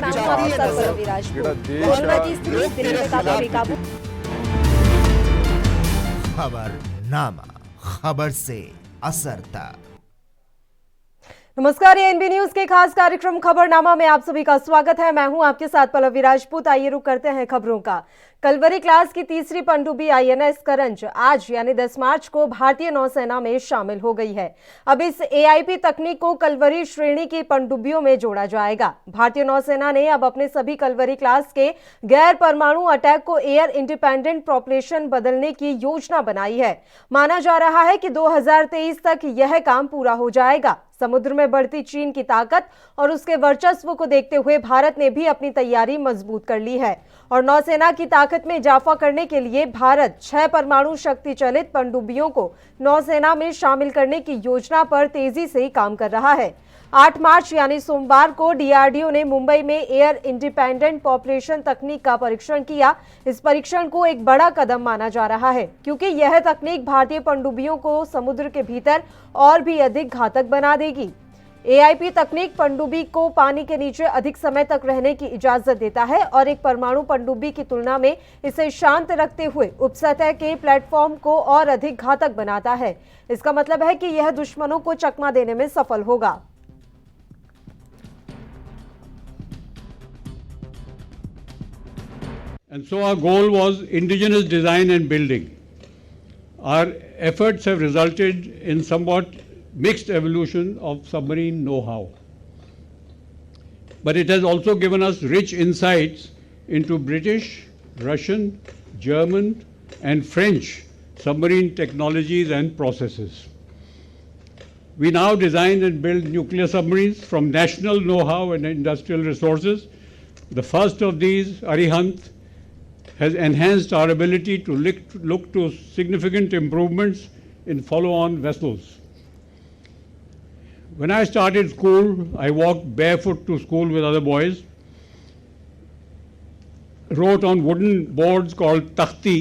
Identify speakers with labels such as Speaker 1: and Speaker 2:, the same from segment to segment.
Speaker 1: मैं हूं आपके साथ पल्लवी राजपूत। कोरोना की स्थिति दिल्ली में काफी बेकाबू।
Speaker 2: खबरनामा, खबर से असर तक।
Speaker 1: नमस्कार, ये एनबी न्यूज के खास कार्यक्रम खबरनामा में आप सभी का स्वागत है। मैं हूं आपके साथ पल्लवी राजपूत। आइए रुक करते हैं खबरों का। कलवरी क्लास की तीसरी पनडुब्बी आईएनएस करंज आज यानी 10 मार्च को भारतीय नौसेना में शामिल हो गई है। अब इस एआईपी तकनीक को कलवरी श्रेणी की पनडुब्बियों में जोड़ा जाएगा। भारतीय नौसेना ने अब अपने सभी कलवरी क्लास के गैर परमाणु अटैक को एयर इंडिपेंडेंट प्रोपल्शन बदलने की योजना बनाई है। माना जा रहा है कि 2023 तक यह काम पूरा हो जाएगा। समुद्र में बढ़ती चीन की ताकत और उसके वर्चस्व को देखते हुए भारत ने भी अपनी तैयारी मजबूत कर ली है और नौसेना की ताकत में इजाफा करने के लिए भारत 6 परमाणु शक्ति चलित पनडुब्बियों को नौसेना में शामिल करने की योजना पर तेजी से काम कर रहा है। 8 मार्च यानी सोमवार को डीआरडीओ ने मुंबई में एयर इंडिपेंडेंट प्रोपल्शन तकनीक का परीक्षण किया। इस परीक्षण को एक बड़ा कदम माना जा रहा है क्योंकि यह तकनीक भारतीय पनडुब्बियों को समुद्र के भीतर और भी अधिक घातक बना देगी। एआईपी तकनीक पनडुब्बी को पानी के नीचे अधिक समय तक रहने की इजाजत देता है और एक परमाणु पनडुब्बी की तुलना में इसे शांत रखते हुए उपसतह के प्लेटफॉर्म को और अधिक घातक बनाता है। इसका मतलब है कि यह दुश्मनों को चकमा देने में सफल होगा।
Speaker 3: And so our goal was indigenous design and building. Our efforts have resulted in somewhat mixed evolution of submarine know-how. But it has also given us rich insights into British, Russian, German and French submarine technologies and processes. We now design and build nuclear submarines from national know-how and industrial resources. The first of these, Arihant, has enhanced our ability to look to significant improvements in follow-on vessels. When I started school, I walked barefoot to school with other boys, wrote on wooden boards called takhti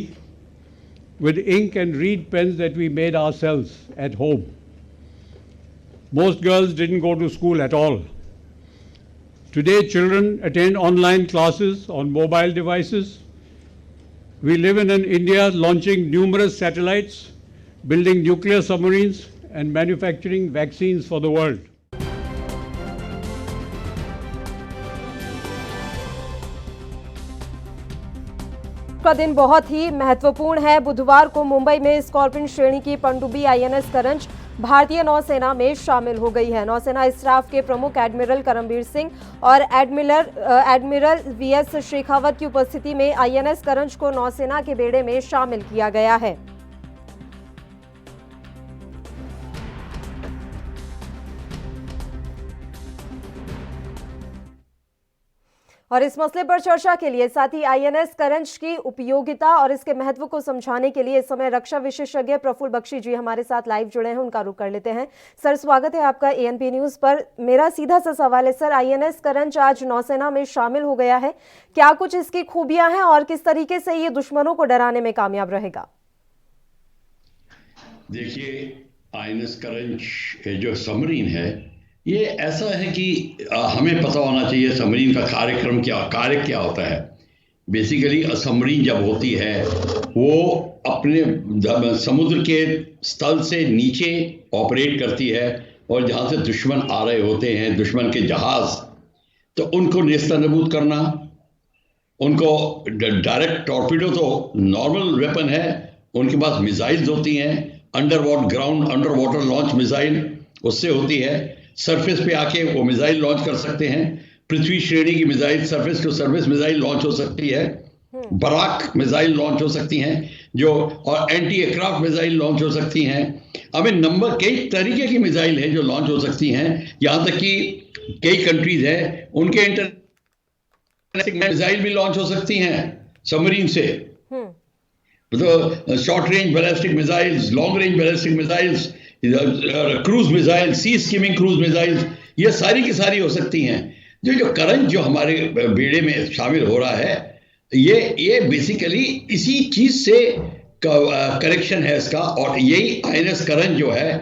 Speaker 3: with ink and reed pens that we made ourselves at home. Most girls didn't go to school at all. Today, children attend online classes on mobile devices. We live in an India launching numerous satellites, building nuclear submarines, and manufacturing vaccines for the world.
Speaker 1: का दिन बहुत ही महत्वपूर्ण है। बुधवार को मुंबई में scorpion श्रेणी की पनडुब्बी आईएनएस करंज भारतीय नौसेना में शामिल हो गई है। नौसेना स्टाफ के प्रमुख एडमिरल करमबीर सिंह और एडमिरल वीएस शेखावत की उपस्थिति में आईएनएस करंज को नौसेना के बेड़े में शामिल किया गया है। और इस मसले पर चर्चा के लिए साथ ही आईएनएस करंज की उपयोगिता और इसके महत्व को समझाने के लिए इस समय रक्षा विशेषज्ञ प्रफुल्ल बख्शी जी हमारे साथ लाइव जुड़े हैं। उनका रुख कर लेते हैं। सर, स्वागत है आपका एएनपी न्यूज पर। मेरा सीधा सा सवाल है सर, आईएनएस करंज आज नौसेना में शामिल हो गया है, क्या कुछ इसकी खूबियां हैं और किस तरीके से ये दुश्मनों को डराने में कामयाब रहेगा?
Speaker 4: देखिए, आईएनएस करंज जो सबमरीन है, ये ऐसा है कि हमें पता होना चाहिए सबमरीन का कार्य क्या होता है। बेसिकली सबमरीन जब होती है वो अपने समुद्र के स्थल से नीचे ऑपरेट करती है और जहाँ से दुश्मन आ रहे होते हैं, दुश्मन के जहाज, तो उनको नेस्तनाबूद करना, उनको डायरेक्ट टॉर्पीडो तो नॉर्मल वेपन है, उनके पास मिसाइल्स होती हैं, अंडर वाटर लॉन्च मिसाइल उससे होती है, सरफेस पे आके वो मिसाइल लॉन्च कर सकते हैं, पृथ्वी श्रेणी की missile surface to surface missile launch हो सकती है, बराक मिसाइल लॉन्च हो सकती हैं जो, और एंटी एयरक्राफ्ट मिसाइल लॉन्च हो सकती हैं। अब कई तरीके की मिसाइल है जो लॉन्च हो सकती हैं, यहाँ तक कि कई कंट्रीज हैं उनके मिसाइल भी लॉन्च हो सकती हैं सबमरीन से। तो short range ballistic missiles, long range ballistic missiles, cruise missile, sea skimming cruise missiles, ये सारी की सारी हो सकती हैं। जो करंज जो हमारे बेड़े में शामिल हो रहा है, ये बेसिकली इसी चीज से करेक्शन है इसका। और यही आईएनएस करंज जो है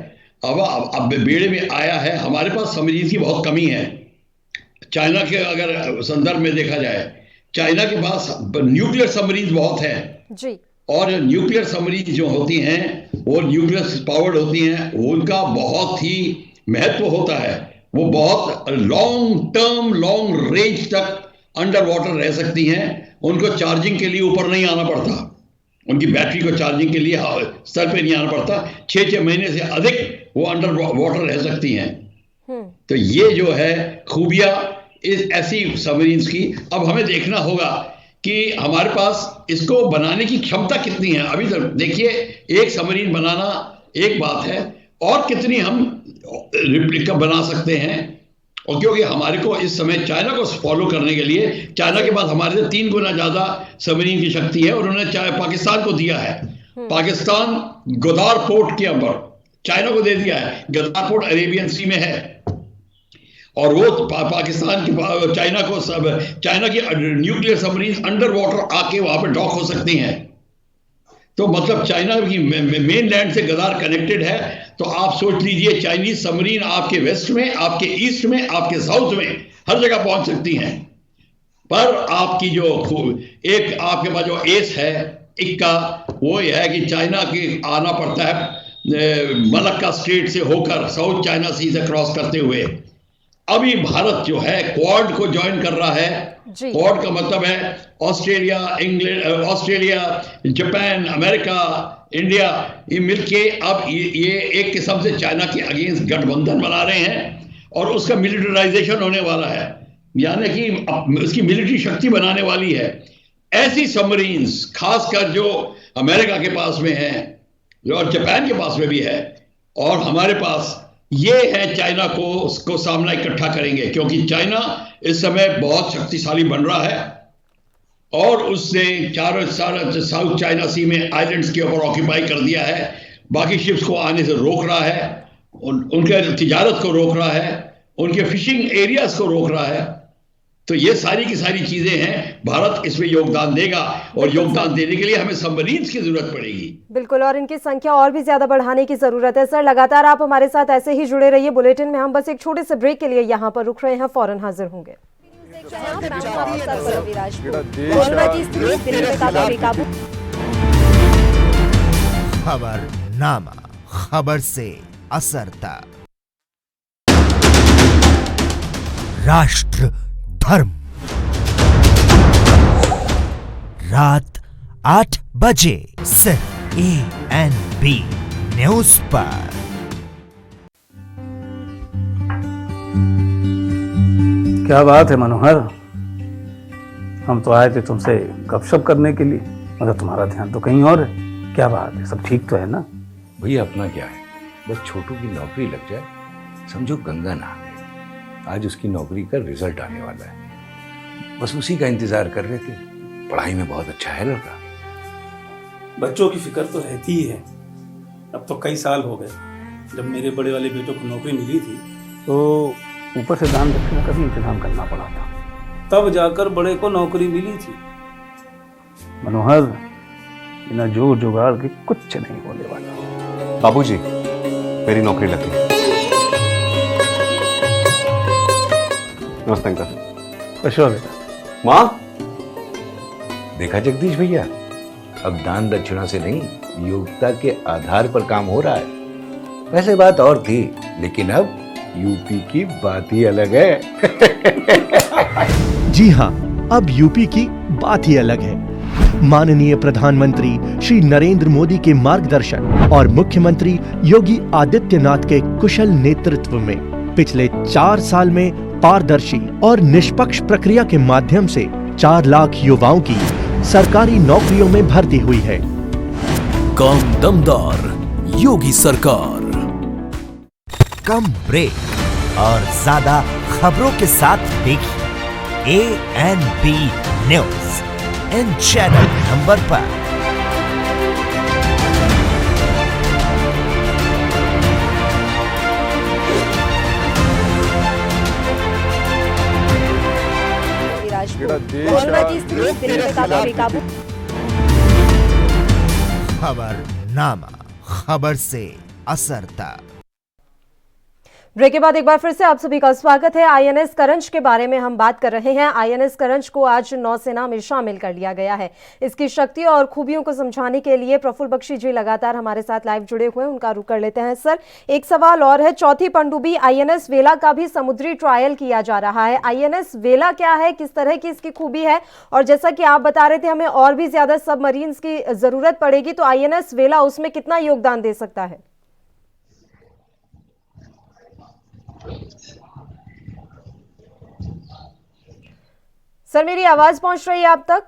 Speaker 4: अब बेड़े में आया है। हमारे पास सबमरीन की बहुत कमी है, चाइना के अगर संदर्भ में देखा जाए, चाइना के पास न्यूक्लियर सबमरीन बहुत हैं
Speaker 1: जी।
Speaker 4: और न्यूक्लियर सबमरीन जो होती हैं वो न्यूक्लियर पावर्ड होती हैं, उनका बहुत ही महत्व होता है। वो बहुत लॉन्ग रेंज तक अंडर वाटर रह सकती हैं। उनको चार्जिंग के लिए ऊपर नहीं आना पड़ता, उनकी बैटरी को चार्जिंग के लिए स्तर पे नहीं आना पड़ता। 6 महीने से अधिक वो अंडर वाटर रह सकती हैं। तो ये जो है खूबियां इस ऐसी सबमरीन्स की। अब हमें देखना होगा कि हमारे पास इसको बनाने की क्षमता कितनी है। अभी तो देखिए, एक सबमरीन बनाना एक बात है, और कितनी हम रिप्लिका बना सकते हैं। और क्योंकि हमारे को इस समय चाइना को फॉलो करने के लिए, चाइना के पास हमारे से 3 गुना ज्यादा सबमरीन की शक्ति है, और उन्होंने पाकिस्तान को दिया है। पाकिस्तान गोदार पोर्ट के अंदर चाइना को दे दिया है। गोदार पोर्ट अरेबियन सी में है, और वो पाकिस्तान की चाइना की न्यूक्लियर सबमरीन अंडर वाटर आके वहां पे डॉक हो सकती हैं। तो मतलब चाइना की मेन लैंड से गदार कनेक्टेड है। तो आप सोच लीजिए, चाइनीज सबमरीन आपके वेस्ट में, आपके ईस्ट में, आपके साउथ में, हर जगह पहुंच सकती हैं। पर आपकी जो एक आपके पास जो एस है इक्का, वो यह है कि चाइना के आना पड़ता है मलक्का स्ट्रेट से होकर साउथ चाइना सी से क्रॉस करते हुए। अभी भारत जो है क्वाड को ज्वाइन कर रहा है। क्वाड का मतलब है Australia, England, Australia, Japan, America, India, ये मिलके अब ये एक किस्म से चाइना के अगेंस्ट गठबंधन बना रहे हैं, और उसका मिलिटराइजेशन होने वाला है, यानी कि उसकी मिलिट्री शक्ति बनाने वाली है। ऐसी सबमरीन्स खासकर जो अमेरिका के पास में है और जापान के पास में भी है, और हमारे पास ये है, चाइना को सामना इकट्ठा करेंगे। क्योंकि चाइना इस समय बहुत शक्तिशाली बन रहा है, और उसने चारों साउथ चाइना सी में आइलैंड्स के ऊपर ऑक्यूपाई कर दिया है। बाकी शिप्स को आने से रोक रहा है, उनके तिजारत को रोक रहा है, उनके फिशिंग एरियाज को रोक रहा है। तो ये सारी की सारी चीजें हैं। भारत इसमें योगदान देगा, और योगदान देने के लिए हमें सबमरीन्स की जरूरत पड़ेगी।
Speaker 1: बिल्कुल, और इनकी संख्या और भी ज्यादा बढ़ाने की जरूरत है। सर, लगातार आप हमारे साथ ऐसे ही जुड़े रहिए। बुलेटिन में हम बस एक छोटे से ब्रेक के लिए यहाँ पर रुक रहे हैं, फौरन हाजिर होंगे।
Speaker 2: खबरनामा, खबर से असर तक। राष्ट्र धर्म, रात 8 बजे सिर्फ ANB न्यूज पर।
Speaker 5: क्या बात है मनोहर, हम तो आए थे तुमसे गपशप करने के लिए, मगर तुम्हारा ध्यान तो कहीं और है। क्या बात है, सब ठीक तो है ना?
Speaker 6: भैया अपना क्या है, बस छोटू की नौकरी लग जाए, समझो गंगा नहा गई। आज उसकी नौकरी का रिजल्ट आने वाला है, बस उसी का इंतजार कर रहे थे। पढ़ाई में बहुत अच्छा है लड़का।
Speaker 5: बच्चों की फिक्र तो रहती ही है। अब तो कई साल हो गए, जब मेरे बड़े वाले बेटों को नौकरी मिली थी तो ऊपर से दान दक्षिणा का भी इंतजाम करना पड़ा था, तब जाकर बड़े को नौकरी मिली थी। मनोहर, बिना जोर जुगाड़ के कुछ नहीं होने वाला।
Speaker 7: बाबूजी, मेरी नौकरी लगी। नमस्ते अंकल।
Speaker 5: खुशो बेटा।
Speaker 7: माँ,
Speaker 6: देखा जगदीश भैया, अब दान दक्षिणा से नहीं, योग्यता के आधार पर काम हो रहा है। वैसे बात और थी, लेकिन अब यूपी की बात ही अलग है।
Speaker 8: जी हाँ, अब यूपी की बात ही अलग है। माननीय प्रधानमंत्री श्री नरेंद्र मोदी के मार्गदर्शन और मुख्यमंत्री योगी आदित्यनाथ के कुशल नेतृत्व में पिछले 4 साल में पारदर्शी और निष्पक्ष प्रक्रिया के माध्यम से 4 लाख युवाओं की सरकारी नौकरियों में भर्ती हुई है।
Speaker 9: कम दमदार योगी सरकार।
Speaker 2: कम ब्रेक और ज्यादा खबरों के साथ देखिए ANB news in channel number पर। खबरनामा, खबर से असर तक।
Speaker 1: ब्रेक के बाद एक बार फिर से आप सभी का स्वागत है। आईएनएस करंज के बारे में हम बात कर रहे हैं। आईएनएस करंज को आज नौसेना में शामिल कर लिया गया है। इसकी शक्ति और खूबियों को समझाने के लिए प्रफुल्ल बख्शी जी लगातार हमारे साथ लाइव जुड़े हुए हैं, उनका रुख कर लेते हैं। सर, एक सवाल और है, चौथी पनडुब्बी आईएनएस वेला का भी समुद्री ट्रायल किया जा रहा है। आईएनएस वेला क्या है, किस तरह की इसकी खूबी है, और जैसा कि आप बता रहे थे हमें और भी ज्यादा सबमरीन्स की जरूरत पड़ेगी, तो आईएनएस वेला उसमें कितना योगदान दे सकता है? सर, मेरी आवाज पहुंच रही है आप तक?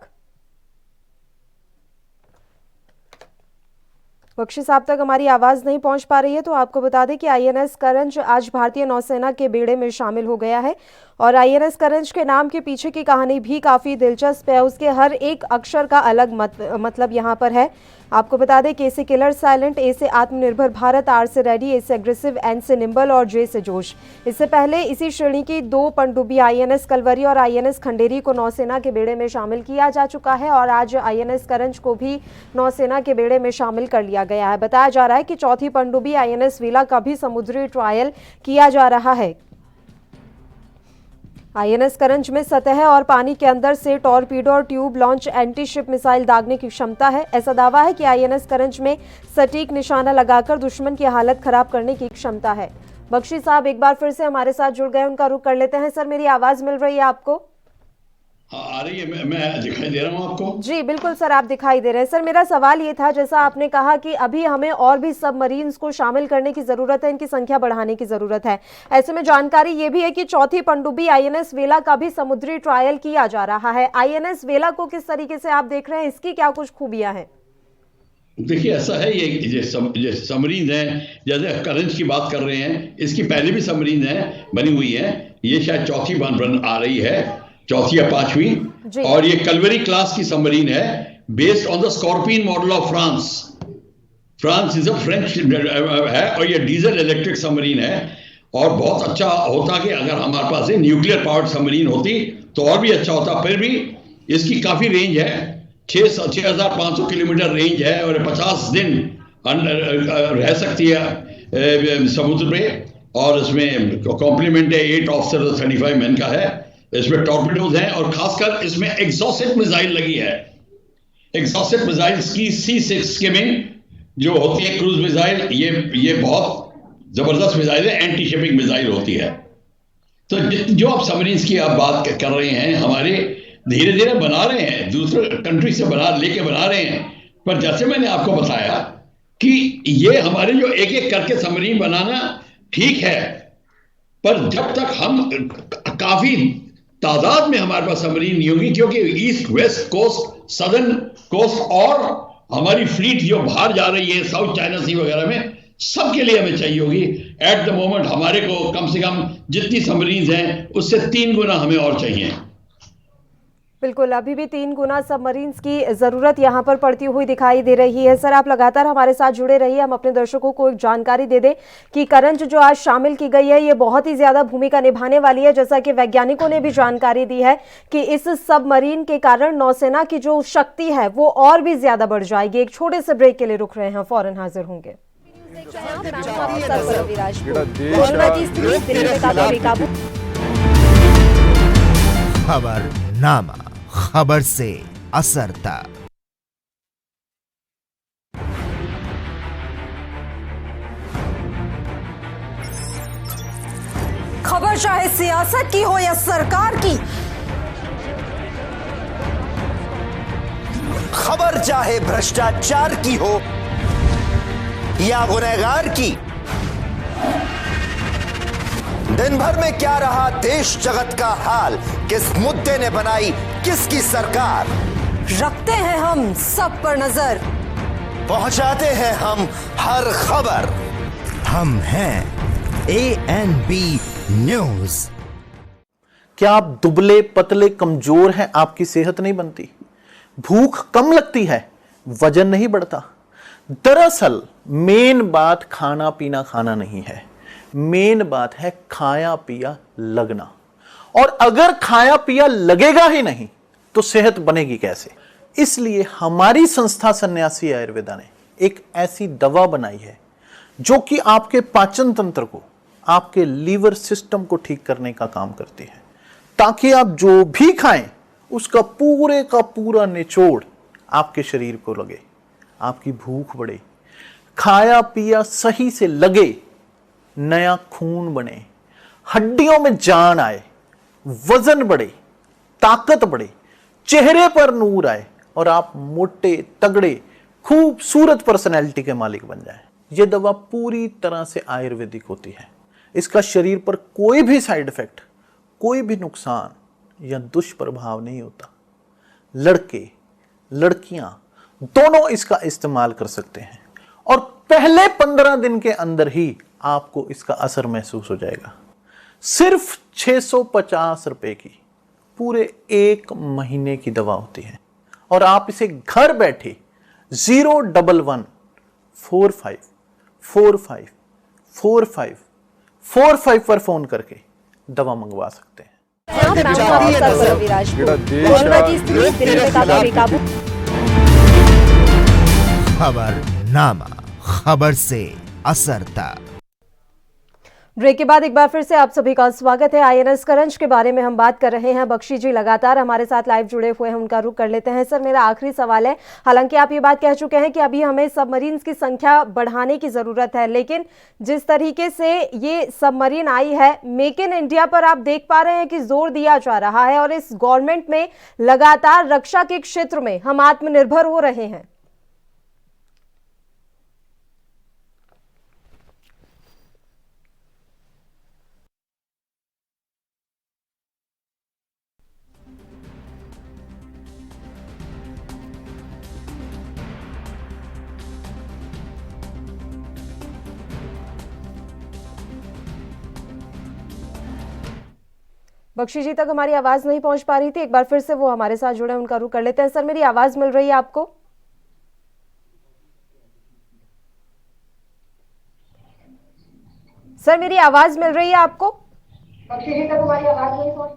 Speaker 1: बख्शी साहब तक हमारी आवाज नहीं पहुंच पा रही है, तो आपको बता दें कि आईएनएस करंज आज भारतीय नौसेना के बेड़े में शामिल हो गया है। और आईएनएस करंज के नाम के पीछे की कहानी भी काफी दिलचस्प है। उसके हर एक अक्षर का अलग मतलब यहाँ पर है। आपको बता दें कि ए से किलर साइलेंट, ए से आत्मनिर्भर भारत, आर से रेडी, ए से एग्रेसिव, एन से निम्बल और जे से जोश। इससे पहले इसी श्रेणी की 2 पनडुब्बी आईएनएस कलवरी और आईएनएस खंडेरी को नौसेना के बेड़े में शामिल किया जा चुका है, और आज आईएनएस करंज को भी नौसेना के बेड़े में शामिल कर लिया गया है। बताया जा रहा है कि चौथी पनडुब्बी आईएनएस वेला का भी समुद्री ट्रायल किया जा रहा है। आईएनएस करंज में सतह और पानी के अंदर से टॉरपीडो और tube launch anti ship missile दागने की क्षमता है। ऐसा दावा है कि आईएनएस करंज में सटीक निशाना लगाकर दुश्मन की हालत खराब करने की क्षमता है। बख्शी साहब एक बार फिर से हमारे साथ जुड़ गए, उनका रुख कर लेते हैं। सर, मेरी आवाज मिल रही है आपको?
Speaker 4: हाँ, आ रही है। मैं दिखाई दे रहा हूँ आपको?
Speaker 1: जी बिल्कुल सर, आप दिखाई दे रहे हैं। सर, मेरा सवाल ये था, जैसा आपने कहा कि अभी हमें और भी सबमरीन्स को शामिल करने की जरूरत है, इनकी संख्या बढ़ाने की जरूरत है। ऐसे में जानकारी ये भी है कि चौथी पनडुब्बी आईएनएस वेला का भी समुद्री ट्रायल किया जा रहा है। आईएनएस वेला को किस तरीके से आप देख रहे हैं, इसकी क्या कुछ खूबियां हैं?
Speaker 4: देखिए, ऐसा है, ये सबमरीन है, जैसे करंज की बात कर रहे हैं, इसकी पहले भी सबमरीन है बनी हुई है। ये शायद चौथी बन आ रही है, चौथी या पांचवी। और ये कलवरी क्लास की सबमरीन है, based on the scorpion model of France. France is a French है, और ये डीजल इलेक्ट्रिक सबमरीन है। और बहुत अच्छा होता कि अगर हमारे पास न्यूक्लियर पावर्ड सबमरीन होती तो और भी अच्छा होता। फिर भी इसकी काफी रेंज है, 6,500 किलोमीटर रेंज है, और 50 दिन रह सकती है समुद्र पे। और इसमें कॉम्प्लीमेंट है 8 ऑफिसर 35 मैन का है। इसमें टॉर्पेडोज हैं, और खासकर इसमें एग्जॉस्ट मिसाइल लगी है। एग्जॉस्ट मिसाइल्स की C6 स्किमिंग जो होती है, क्रूज मिसाइल, ये बहुत जबरदस्त मिसाइल है, एंटी शिपिंग मिसाइल होती है। तो जो आप सबमरीन्स की आप बात कर रहे हैं, हमारे धीरे धीरे बना रहे हैं, दूसरे कंट्री से बना रहे हैं। पर जैसे मैंने आपको बताया कि ये हमारे जो एक एक करके सबमरीन बनाना ठीक है, पर जब तक हम काफी तादाद में हमारे पास सबमरीन नहीं होगी, क्योंकि east west coast, southern coast और हमारी फ्लीट जो बाहर जा रही है साउथ चाइना सी वगैरह में, सबके लिए हमें चाहिए होगी। एट द मोमेंट हमारे को कम से कम जितनी सबमरीन हैं उससे 3 गुना हमें और चाहिए।
Speaker 1: बिल्कुल, अभी भी 3 गुना सबमरीन्स की जरूरत यहाँ पर पड़ती हुई दिखाई दे रही है। सर, आप लगातार हमारे साथ जुड़े रहिए। हम अपने दर्शकों को एक जानकारी दे दें कि करंज जो आज शामिल की गई है, ये बहुत ही ज्यादा भूमिका निभाने वाली है। जैसा कि वैज्ञानिकों ने भी जानकारी दी है कि इस सबमरीन के कारण नौसेना की जो शक्ति है वो और भी ज्यादा बढ़ जाएगी। एक छोटे से ब्रेक के लिए रुक रहे हैं, फौरन हाजिर होंगे।
Speaker 2: खबरनामा, खबर से असर तक।
Speaker 1: खबर चाहे सियासत की हो या सरकार की,
Speaker 2: खबर चाहे भ्रष्टाचार की हो या गुनहगार की, दिन भर में क्या रहा देश जगत का हाल, किस मुद्दे ने बनाई किसकी सरकार,
Speaker 1: रखते हैं हम सब पर नजर,
Speaker 2: पहुंचाते हैं हम हर खबर। हम हैं ANB न्यूज।
Speaker 10: क्या आप दुबले पतले कमजोर हैं, आपकी सेहत नहीं बनती, भूख कम लगती है, वजन नहीं बढ़ता? दरअसल मेन बात खाना पीना खाना नहीं है, मेन बात है खाया पिया लगना। और अगर खाया पिया लगेगा ही नहीं तो सेहत बनेगी कैसे? इसलिए हमारी संस्था सन्यासी आयुर्वेदा ने एक ऐसी दवा बनाई है जो कि आपके पाचन तंत्र को, आपके लीवर सिस्टम को ठीक करने का काम करती है, ताकि आप जो भी खाएं उसका पूरे का पूरा निचोड़ आपके शरीर को लगे, आपकी भूख बढ़े, खाया पिया सही से लगे, नया खून बने, हड्डियों में जान आए, वजन बढ़े, ताकत बढ़े, चेहरे पर नूर आए और आप मोटे तगड़े खूबसूरत पर्सनैलिटी के मालिक बन जाएं। यह दवा पूरी तरह से आयुर्वेदिक होती है। इसका शरीर पर कोई भी साइड इफेक्ट, कोई भी नुकसान या दुष्प्रभाव नहीं होता। लड़के लड़कियां दोनों इसका इस्तेमाल कर सकते हैं और पहले 15 दिन के अंदर ही आपको इसका असर महसूस हो जाएगा। सिर्फ 650 रुपए की पूरे 1 महीने की दवा होती है और आप इसे घर बैठे 01145454545 पर फोन करके दवा मंगवा सकते हैं।
Speaker 11: खबरनामा, खबर से असर तक।
Speaker 1: ब्रेक के बाद एक बार फिर से आप सभी का स्वागत है। आईएनएस करंज के बारे में हम बात कर रहे हैं। बख्शी जी लगातार हमारे साथ लाइव जुड़े हुए हैं, उनका रुख कर लेते हैं। सर, मेरा आखिरी सवाल है, हालांकि आप ये बात कह चुके हैं कि अभी हमें सबमरीन्स की संख्या बढ़ाने की जरूरत है, लेकिन जिस तरीके से ये सबमरीन आई है, मेक इन इंडिया पर आप देख पा रहे हैं कि जोर दिया जा रहा है और इस गवर्नमेंट में लगातार रक्षा के क्षेत्र में हम आत्मनिर्भर हो रहे हैं। बख्शी जी तक हमारी आवाज नहीं पहुंच पा रही थी, एक बार फिर से वो हमारे साथ जुड़े, उनका रुख कर लेते हैं। सर, मेरी आवाज मिल रही है आपको? सर, मेरी आवाज मिल रही है आपको? बख्शी जी तक हमारी आवाज नहीं पहुंच।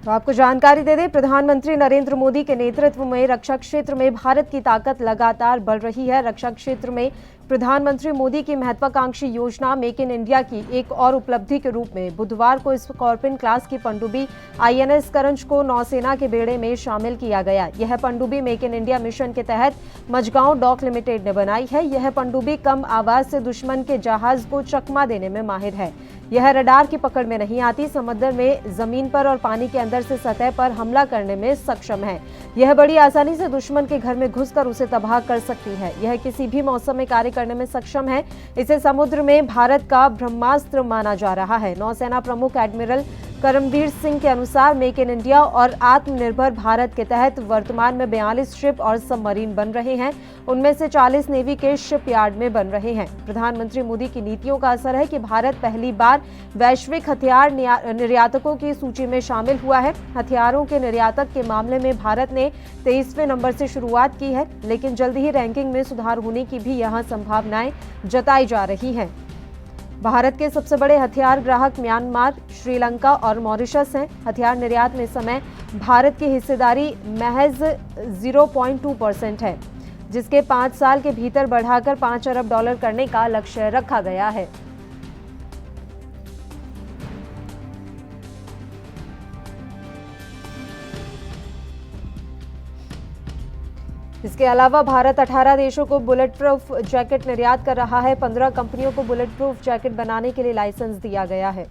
Speaker 1: तो आपको जानकारी दे दें, प्रधानमंत्री नरेंद्र मोदी के नेतृत्व में रक्षा क्षेत्र में भारत की ताकत लगातार बढ़ रही है। रक्षा क्षेत्र में प्रधानमंत्री मोदी की महत्वाकांक्षी योजना मेक इन इंडिया की एक और उपलब्धि के रूप में बुधवार को स्कॉर्पियन क्लास की पनडुब्बी आईएनएस करंज को नौसेना के बेड़े में शामिल किया गया। यह पनडुब्बी मेक इन इंडिया मिशन के तहत मझगांव डॉक लिमिटेड ने बनाई है। यह पनडुब्बी कम आवाज से दुश्मन के जहाज को चकमा देने में माहिर है। यह रडार की पकड़ में नहीं आती, समुद्र में, जमीन पर और पानी के अंदर से सतह पर हमला करने में सक्षम है। यह बड़ी आसानी से दुश्मन के घर में घुसकर उसे तबाह कर सकती है। यह किसी भी मौसम में कार्य करने में सक्षम है। इसे समुद्र में भारत का ब्रह्मास्त्र माना जा रहा है। नौसेना प्रमुख एडमिरल करमबीर सिंह के अनुसार मेक इन इंडिया और आत्मनिर्भर भारत के तहत वर्तमान में 42 शिप और सबमरीन बन रहे हैं। उनमें से 40 नेवी के शिपयार्ड में बन रहे हैं। प्रधानमंत्री मोदी की नीतियों का असर है कि भारत पहली बार वैश्विक हथियार निर्यातकों की सूची में शामिल हुआ है। हथियारों के निर्यातक के मामले में भारत ने 23वें नंबर से शुरुआत की है, लेकिन जल्द ही रैंकिंग में सुधार होने की भी यहां संभावनाएं जताई जा रही हैं। भारत के सबसे बड़े हथियार ग्राहक म्यांमार, श्रीलंका और मॉरिशस हैं। हथियार निर्यात में इस समय भारत की हिस्सेदारी महज 0.2% है, जिसके 5 साल के भीतर बढ़ाकर $5 अरब करने का लक्ष्य रखा गया है। इसके अलावा भारत 18 देशों को बुलेट प्रूफ जैकेट निर्यात कर रहा है। 15 कंपनियों को बुलेट प्रूफ जैकेट बनाने के लिए लाइसेंस दिया गया है।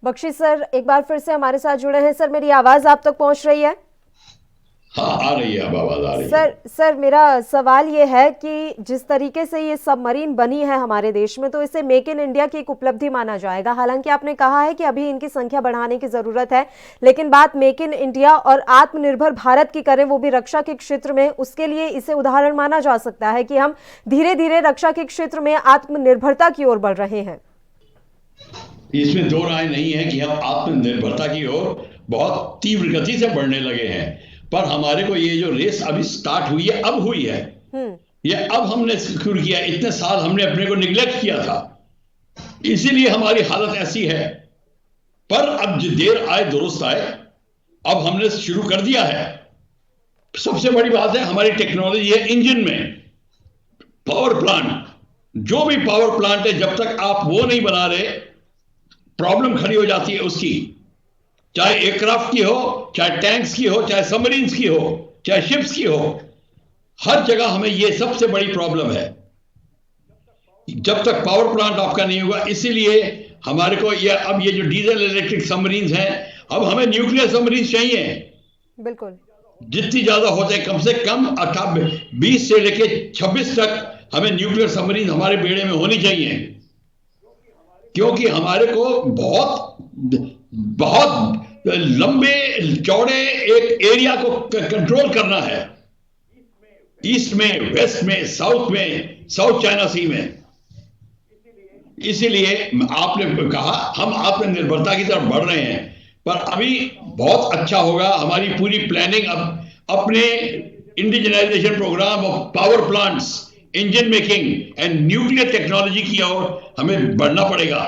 Speaker 1: बख्शी सर एक बार फिर से हमारे साथ जुड़े हैं। सर, मेरी आवाज आप तक पहुंच रही है?
Speaker 4: हाँ, आ रही है, अब आवाज आ रही है।
Speaker 1: सर मेरा सवाल ये है कि जिस तरीके से ये सबमरीन बनी है हमारे देश में, तो इसे मेक इन इंडिया की एक उपलब्धि माना जाएगा। हालांकि आपने कहा है कि अभी इनकी संख्या बढ़ाने की जरूरत है, लेकिन बात मेक इन इंडिया और आत्मनिर्भर भारत की करें, वो भी रक्षा के क्षेत्र में, उसके लिए इसे उदाहरण माना जा सकता है कि हम धीरे धीरे रक्षा के क्षेत्र में आत्मनिर्भरता की ओर बढ़ रहे हैं।
Speaker 4: इसमें दो राय नहीं है कि हम आत्मनिर्भरता की ओर बहुत तीव्र गति से बढ़ने लगे हैं, पर हमारे को ये जो रेस अभी स्टार्ट हुई है, अब हुई है, ये अब हमने सिक्योर किया, इतने साल हमने अपने को निगलेक्ट किया था, इसीलिए हमारी हालत ऐसी है। पर अब जो देर आए दुरुस्त आए, अब हमने शुरू कर दिया है। सबसे बड़ी बात है हमारी टेक्नोलॉजी है इंजन में। पावर प्लांट, जो भी पावर प्लांट है, जब तक आप वो नहीं बना रहे, प्रॉब्लम खड़ी हो जाती है उसकी। चाहे एयरक्राफ्ट की हो, चाहे टैंक्स की हो, चाहे सबमरीन्स की हो, चाहे शिप्स की हो, हर जगह हमें ये सबसे बड़ी प्रॉब्लम है जब तक पावर प्लांट आपका नहीं होगा। इसीलिए हमारे को ये जो डीजल इलेक्ट्रिक सबमरीन्स हैं, अब हमें न्यूक्लियर सबमरीन्स चाहिए।
Speaker 1: बिल्कुल,
Speaker 4: जितनी ज्यादा होते हैं, कम से कम 20 से लेके 26 तक हमें न्यूक्लियर सबमरीन हमारे बेड़े में होनी चाहिए, क्योंकि हमारे को बहुत लंबे चौड़े एक एरिया को कंट्रोल करना है, ईस्ट में, वेस्ट में, साउथ चाइना सी में। इसीलिए आपने कहा हम आत्मनिर्भरता की तरफ बढ़ रहे हैं, पर अभी बहुत अच्छा होगा हमारी पूरी प्लानिंग। अब अपने indigenisation programme of power plants, engine making and nuclear technology की ओर हमें बढ़ना पड़ेगा,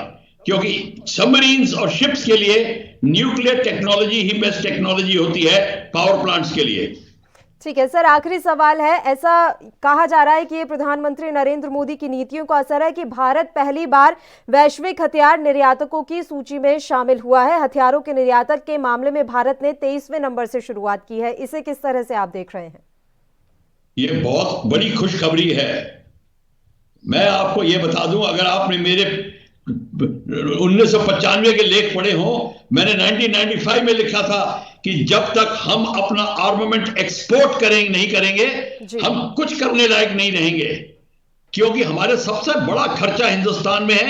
Speaker 4: क्योंकि सबमरीन्स और शिप्स के लिए न्यूक्लियर टेक्नोलॉजी ही बेस्ट टेक्नोलॉजी होती है पावर प्लांट्स के लिए।
Speaker 1: ठीक है सर, आखिरी सवाल है। ऐसा कहा जा रहा है कि ये प्रधानमंत्री नरेंद्र मोदी की नीतियों का असर है कि भारत पहली बार वैश्विक हथियार निर्यातकों की सूची में शामिल हुआ है। हथियारों के निर्यातक के मामले में भारत ने 23वें नंबर से शुरुआत की है। इसे किस तरह से आप देख रहे हैं?
Speaker 4: ये बहुत बड़ी खुशखबरी है। मैं आपको ये बता दूं, अगर आपने मेरे 1995 के लेख पढ़े हो, मैंने 1995 में लिखा था कि जब तक हम अपना आर्मामेंट एक्सपोर्ट नहीं करेंगे, हम कुछ करने लायक नहीं रहेंगे, क्योंकि हमारे सबसे बड़ा खर्चा हिंदुस्तान में है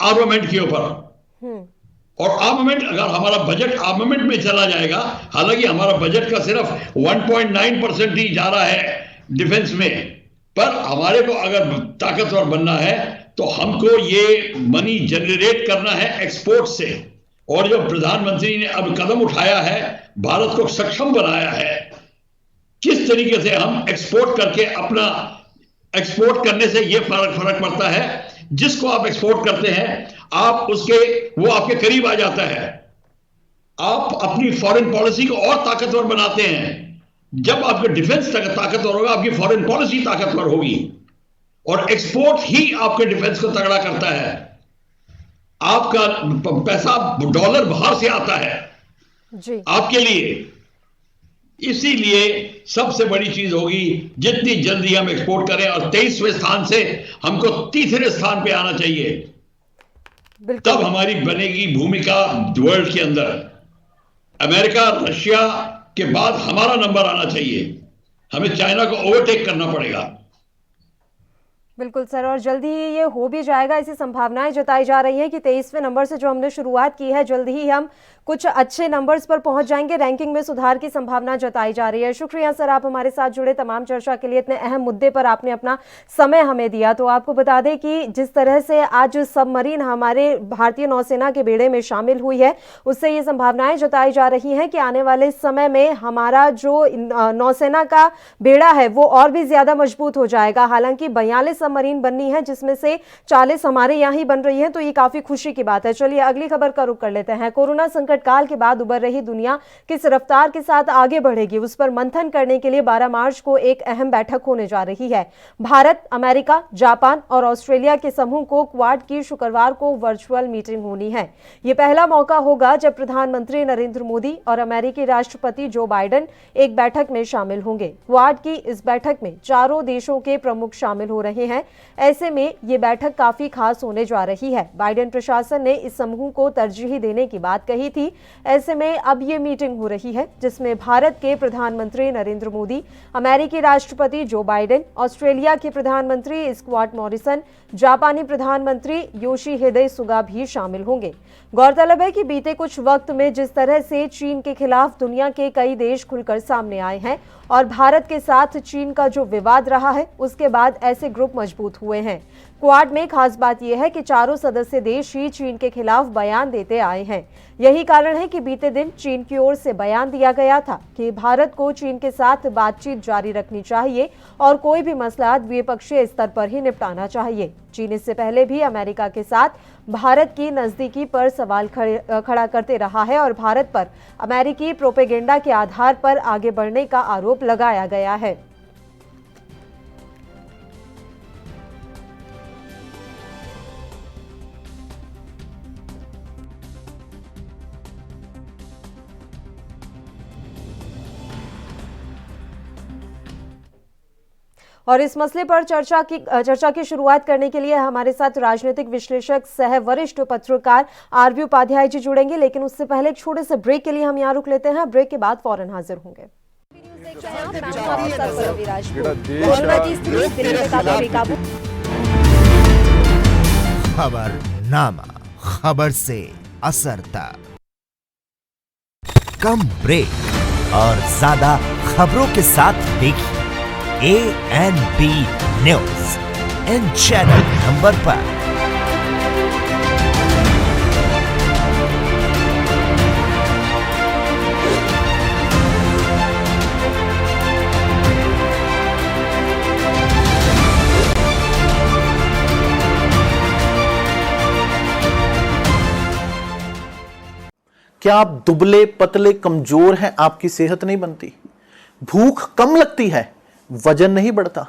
Speaker 4: आर्मामेंट के ऊपर। और आर्मामेंट, अगर हमारा बजट आर्मामेंट में चला जाएगा, हालांकि हमारा बजट का सिर्फ 1.9% ही जा रहा है डिफेंस में, पर हमारे को अगर ताकतवर बनना है तो हमको ये मनी जनरेट करना है एक्सपोर्ट से। और जो प्रधानमंत्री ने अब कदम उठाया है, भारत को सक्षम बनाया है, किस तरीके से हम एक्सपोर्ट करके अपना एक्सपोर्ट करने से ये फर्क पड़ता है, जिसको आप एक्सपोर्ट करते हैं आप वो आपके करीब आ जाता है, आप अपनी फॉरेन पॉलिसी को और ताकतवर बनाते हैं। जब आपका डिफेंस ताकतवर होगा, आपकी फॉरेन पॉलिसी ताकतवर होगी, और एक्सपोर्ट ही आपके डिफेंस को तगड़ा करता है। आपका पैसा डॉलर बाहर से आता है
Speaker 1: जी
Speaker 4: आपके लिए, इसीलिए सबसे बड़ी चीज होगी जितनी जल्दी हम एक्सपोर्ट करें, और 23वें स्थान से हमको 3रे स्थान पे आना चाहिए, तब हमारी बनेगी भूमिका वर्ल्ड के अंदर। अमेरिका, रशिया के बाद हमारा नंबर आना चाहिए, हमें चाइना को ओवरटेक करना पड़ेगा।
Speaker 1: बिल्कुल सर, और जल्दी ही ये हो भी जाएगा, ऐसी संभावनाएं जताई जा रही हैं कि 23वें नंबर से जो हमने शुरुआत की है, जल्दी ही हम कुछ अच्छे नंबर्स पर पहुंच जाएंगे। रैंकिंग में सुधार की संभावना जताई जा रही है। शुक्रिया सर, आप हमारे साथ जुड़े, तमाम चर्चा के लिए इतने अहम मुद्दे पर आपने अपना समय हमें दिया। तो आपको बता दें कि जिस तरह से आज सबमरीन हमारे भारतीय नौसेना के बेड़े में शामिल हुई है, उससे ये संभावनाएं जताई जा रही हैं कि आने वाले समय में हमारा जो नौसेना का बेड़ा है वो और भी ज्यादा मजबूत हो जाएगा। हालांकि 42 सबमरीन बननी है, जिसमें से 40 हमारे यहाँ ही बन रही है, तो ये काफी खुशी की बात है। चलिए अगली खबर का रुख कर लेते हैं। कोरोना संकट काल के बाद उभर रही दुनिया किस रफ्तार के साथ आगे बढ़ेगी, उस पर मंथन करने के लिए 12 मार्च को एक अहम बैठक होने जा रही है। भारत, अमेरिका, जापान और ऑस्ट्रेलिया के समूह को क्वाड की शुक्रवार को वर्चुअल मीटिंग होनी है। यह पहला मौका होगा जब प्रधानमंत्री नरेंद्र मोदी और अमेरिकी राष्ट्रपति जो बाइडेन एक बैठक में शामिल होंगे। क्वाड की इस बैठक में चारों देशों के प्रमुख शामिल हो रहे हैं। ऐसे में ये बैठक काफी खास होने जा रही है। बाइडेन प्रशासन ने इस समूह को तरजीह देने की बात कही थी। ऐसे में अब ये मीटिंग हो रही है, जिसमें भारत के प्रधानमंत्री नरेंद्र मोदी, अमेरिकी राष्ट्रपति जो बाइडेन, ऑस्ट्रेलिया के प्रधानमंत्री स्कॉट मॉरिसन, जापानी प्रधानमंत्री योशिहिदे सुगा भी शामिल होंगे। गौरतलब है कि बीते कुछ वक्त में जिस तरह से चीन के खिलाफ दुनिया के कई देश खुलकर सामने आए हैं और भारत के साथ चीन का जो विवाद रहा है, उसके बाद ऐसे ग्रुप मजबूत हुए हैं। क्वाड में खास बात यह है कि चारों सदस्य देश ही चीन के खिलाफ बयान देते आए हैं। यही कारण है कि बीते दिन चीन की ओर से बयान दिया गया था कि भारत को चीन के साथ बातचीत जारी रखनी चाहिए और कोई भी मसला द्विपक्षीय स्तर पर ही निपटाना चाहिए। चीन इससे पहले भी अमेरिका के साथ भारत की नजदीकी पर सवाल खड़ा करते रहा है और भारत पर अमेरिकी प्रोपेगेंडा के आधार पर आगे बढ़ने का आरोप लगाया गया है। और इस मसले पर चर्चा की शुरुआत करने के लिए हमारे साथ राजनीतिक विश्लेषक सह वरिष्ठ पत्रकार आरबी उपाध्याय जी जुड़ेंगे, लेकिन उससे पहले एक छोटे से ब्रेक के लिए हम यहाँ रुक लेते हैं। ब्रेक के बाद फौरन हाजिर होंगे।
Speaker 11: खबरनामा, खबर से असर तक। कम ब्रेक और ज्यादा खबरों के साथ देखिए ANB news in channel number पर।
Speaker 10: क्या आप दुबले पतले कमजोर हैं? आपकी सेहत नहीं बनती, भूख कम लगती है, वजन नहीं बढ़ता।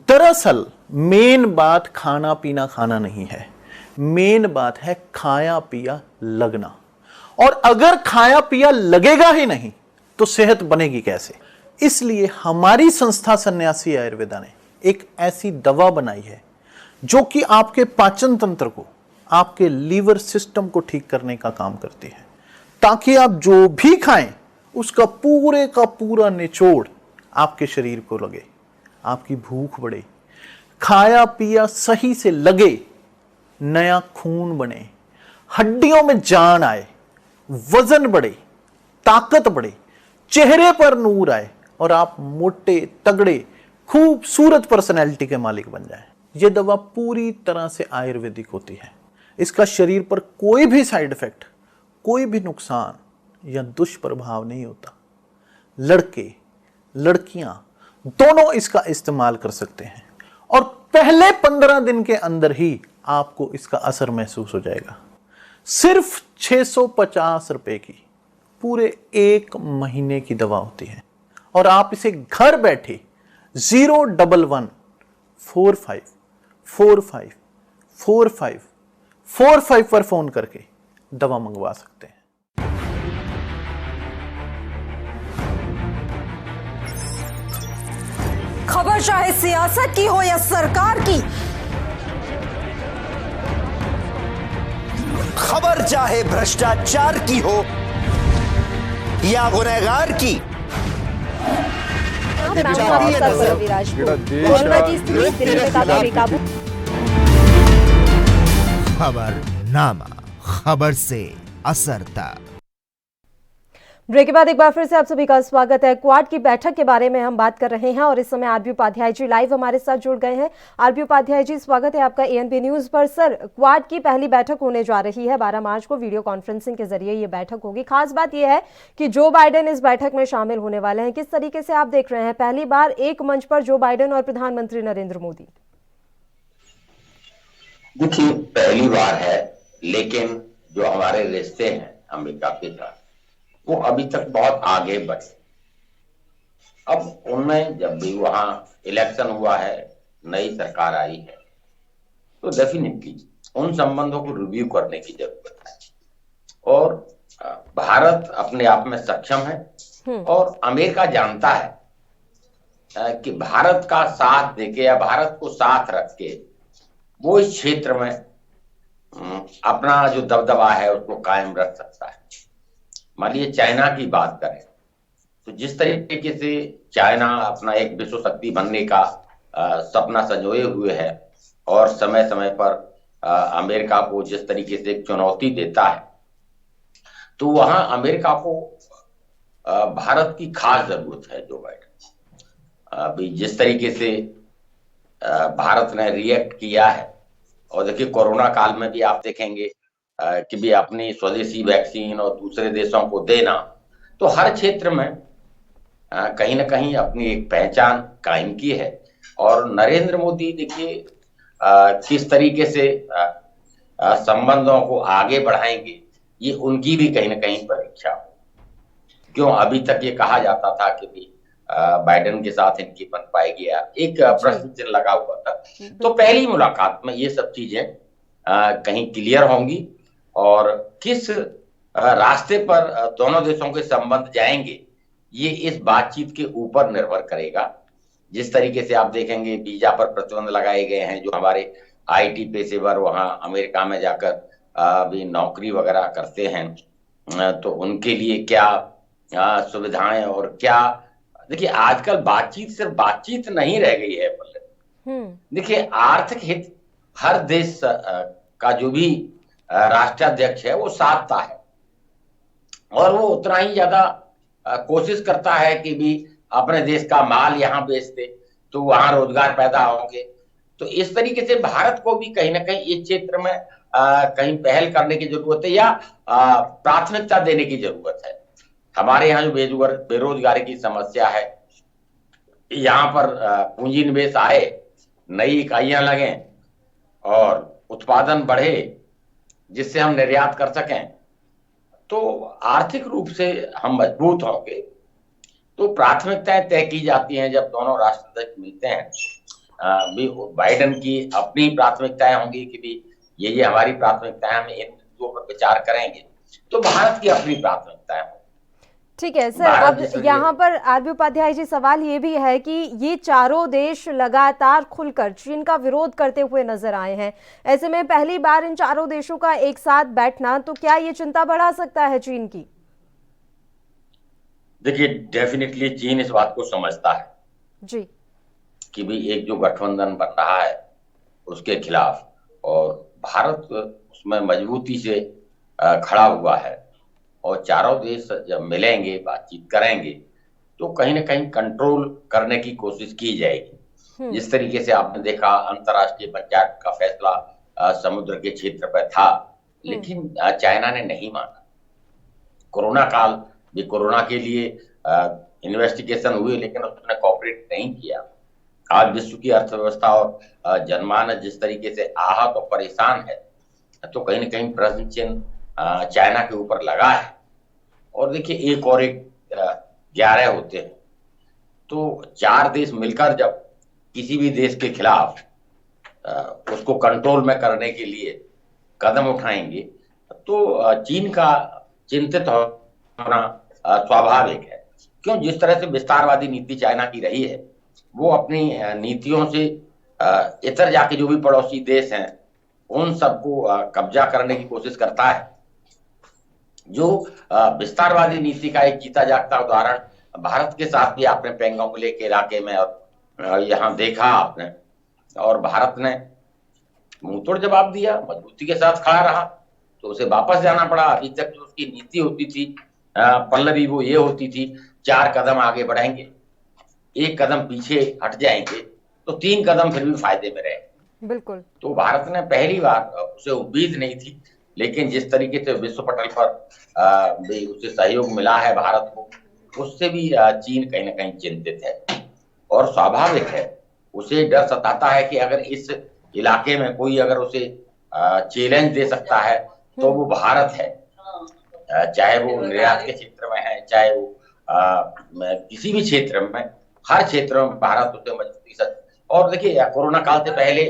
Speaker 10: दरअसल मेन बात खाना पीना खाना नहीं है, मेन बात है खाया पिया लगना। और अगर खाया पिया लगेगा ही नहीं तो सेहत बनेगी कैसे? इसलिए हमारी संस्था सन्यासी आयुर्वेदा ने एक ऐसी दवा बनाई है जो कि आपके पाचन तंत्र को, आपके लीवर सिस्टम को ठीक करने का काम करती है, ताकि आप जो भी खाएं उसका पूरे का पूरा निचोड़ आपके शरीर को लगे, आपकी भूख बढ़े, खाया पिया सही से लगे, नया खून बने, हड्डियों में जान आए, वजन बढ़े, ताकत बढ़े, चेहरे पर नूर आए और आप मोटे तगड़े खूबसूरत पर्सनैलिटी के मालिक बन जाएं। यह दवा पूरी तरह से आयुर्वेदिक होती है। इसका शरीर पर कोई भी साइड इफेक्ट, कोई भी नुकसान या दुष्प्रभाव नहीं होता। लड़के लड़कियां दोनों इसका इस्तेमाल कर सकते हैं और पहले 15 दिन के अंदर ही आपको इसका असर महसूस हो जाएगा। सिर्फ 650 रुपए की पूरे 1 महीने की दवा होती है और आप इसे घर बैठे 01145454545 पर फोन करके दवा मंगवा सकते हैं।
Speaker 1: खबर चाहे सियासत की हो या सरकार की,
Speaker 2: खबर चाहे भ्रष्टाचार की हो या गुनहगार की,
Speaker 11: खबरनामा, खबर से असर तक।
Speaker 1: ब्रेक के बाद एक बार फिर से आप सभी का स्वागत है। क्वाड की बैठक के बारे में हम बात कर रहे हैं और इस समय आरबी उपाध्याय जी लाइव हमारे साथ जुड़ गए हैं। आरबी उपाध्याय जी, स्वागत है आपका ANB न्यूज पर। सर, क्वाड की पहली बैठक होने जा रही है 12 मार्च को, वीडियो कॉन्फ्रेंसिंग के जरिए ये बैठक होगी। खास बात यह है कि जो बाइडेन इस बैठक में शामिल होने वाले हैं। किस तरीके से आप देख रहे हैं पहली बार एक मंच पर जो बाइडेन और प्रधानमंत्री नरेंद्र मोदी?
Speaker 12: देखिए, पहली बार है, लेकिन जो हमारे रिश्ते हैं अमेरिका के साथ वो अभी तक बहुत आगे बढ़े। अब उनमें जब भी वहां इलेक्शन हुआ है, नई सरकार आई है, तो डेफिनेटली उन संबंधों को रिव्यू करने की जरूरत है। और भारत अपने आप में सक्षम है और अमेरिका जानता है कि भारत का साथ देके या भारत को साथ रख के वो इस क्षेत्र में अपना जो दबदबा है उसको कायम रख सकता है। मान लीजिए चाइना की बात करें तो जिस तरीके से चाइना अपना एक विश्व शक्ति बनने का सपना संजोए हुए है और समय समय पर अमेरिका को जिस तरीके से एक चुनौती देता है, तो वहां अमेरिका को भारत की खास जरूरत है। जो बाइडेन अभी जिस तरीके से भारत ने रिएक्ट किया है। और देखिए कोरोना काल में भी आप देखेंगे कि भी अपनी स्वदेशी वैक्सीन और दूसरे देशों को देना, तो हर क्षेत्र में कहीं ना कहीं अपनी एक पहचान कायम की है। और नरेंद्र मोदी देखिए किस तरीके से संबंधों को आगे बढ़ाएंगे, ये उनकी भी कहीं ना कहीं परीक्षा हो। क्यों अभी तक ये कहा जाता था कि भी बाइडेन के साथ इनकी बन पाएगी, एक प्रश्न चिन्ह लगा हुआ था। तो पहली मुलाकात में ये सब चीजें कहीं क्लियर होंगी और किस रास्ते पर दोनों देशों के संबंध जाएंगे, ये इस बातचीत के ऊपर निर्भर करेगा। जिस तरीके से आप देखेंगे वीजा पर प्रतिबंध लगाए गए हैं, जो हमारे आईटी पेशेवर वहां अमेरिका में जाकर भी नौकरी वगैरह करते हैं, तो उनके लिए क्या सुविधाएं और क्या, देखिए आजकल बातचीत सिर्फ बातचीत नहीं रह गई है पल्लवी। देखिए आर्थिक हित हर देश का जो भी राष्ट्राध्यक्ष है वो साधता है और वो उतना ही ज्यादा कोशिश करता है कि भी अपने देश का माल यहाँ बेच दे तो वहां रोजगार पैदा होंगे। तो इस तरीके से भारत को भी कहीं ना कहीं इस क्षेत्र में कहीं पहल करने की जरूरत है या प्राथमिकता देने की जरूरत है। हमारे यहाँ जो बेरोजगारी की समस्या है, यहाँ पर पूंजी निवेश आए, नई इकाइयां लगे और उत्पादन बढ़े, जिससे हम निर्यात कर सकें, तो आर्थिक रूप से हम मजबूत होंगे। तो प्राथमिकताएं तय की जाती हैं जब दोनों राष्ट्राध्यक्ष मिलते हैं। भी बाइडेन की अपनी प्राथमिकताएं होंगी कि भी ये हमारी प्राथमिकताएं, हम इन बिंदुओं पर विचार करेंगे। तो भारत की अपनी प्राथमिकताएं होंगी।
Speaker 1: ठीक है सर, अब यहाँ पर आरबी उपाध्याय जी सवाल ये भी है कि ये चारों देश लगातार खुलकर चीन का विरोध करते हुए नजर आए हैं। ऐसे में पहली बार इन चारों देशों का एक साथ बैठना, तो क्या ये चिंता बढ़ा सकता है चीन की?
Speaker 12: देखिए डेफिनेटली चीन इस बात को समझता है
Speaker 1: जी
Speaker 12: कि भी एक जो गठबंधन बन रहा है उसके खिलाफ, और भारत उसमें मजबूती से खड़ा हुआ है। और चारों देश जब मिलेंगे, बातचीत करेंगे, तो कहीं ना कहीं कंट्रोल करने की कोशिश की जाएगी। जिस तरीके से आपने देखा अंतर्राष्ट्रीय पंचायत का फैसला समुद्र के क्षेत्र पर था, लेकिन चाइना ने नहीं माना। कोरोना काल भी, कोरोना के लिए इन्वेस्टिगेशन हुई, लेकिन उसने कोऑपरेट नहीं किया। आज विश्व की अर्थव्यवस्था और जनमानस जिस तरीके से आहत और परेशान है, तो कहीं ना कहीं प्रश्न चिन्ह चाइना के ऊपर लगा है। और देखिए एक और एक 11 होते हैं, तो 4 देश मिलकर जब किसी भी देश के खिलाफ उसको कंट्रोल में करने के लिए कदम उठाएंगे, तो चीन का चिंतित होना स्वाभाविक है। क्यों, जिस तरह से विस्तारवादी नीति चाइना की रही है, वो अपनी नीतियों से इतर जाके जो भी पड़ोसी देश हैं उन सबको कब्जा करने की कोशिश करता है। जो विस्तारवादी नीति का एक जीता जागता उदाहरण भारत के साथ भी आपने पेंगोंगले के इलाके में और यहाँ देखा आपने, और भारत ने मुंहतोड़ जवाब दिया, मजबूती के साथ खड़ा रहा, तो उसे वापस जाना पड़ा। अभी तक जो उसकी नीति होती थी पल्लवी, वो ये होती थी 4 कदम आगे बढ़ेंगे, 1 कदम पीछे हट जाएंगे, तो 3 कदम फिर भी फायदे में रहे।
Speaker 1: बिल्कुल।
Speaker 12: तो भारत ने पहली बार, उसे उम्मीद नहीं थी, लेकिन जिस तरीके से विश्व पटल पर उसे सहयोग मिला है भारत को, उससे भी चीन कहीं ना कहीं चिंतित है। और स्वाभाविक है, उसे डर सताता है कि अगर इस इलाके में कोई अगर उसे चैलेंज दे सकता है तो वो भारत है। चाहे वो निर्यात के क्षेत्र में है, चाहे वो किसी भी क्षेत्र में, हर क्षेत्र में भारत उसे मजबूती से। और देखिए कोरोना काल से पहले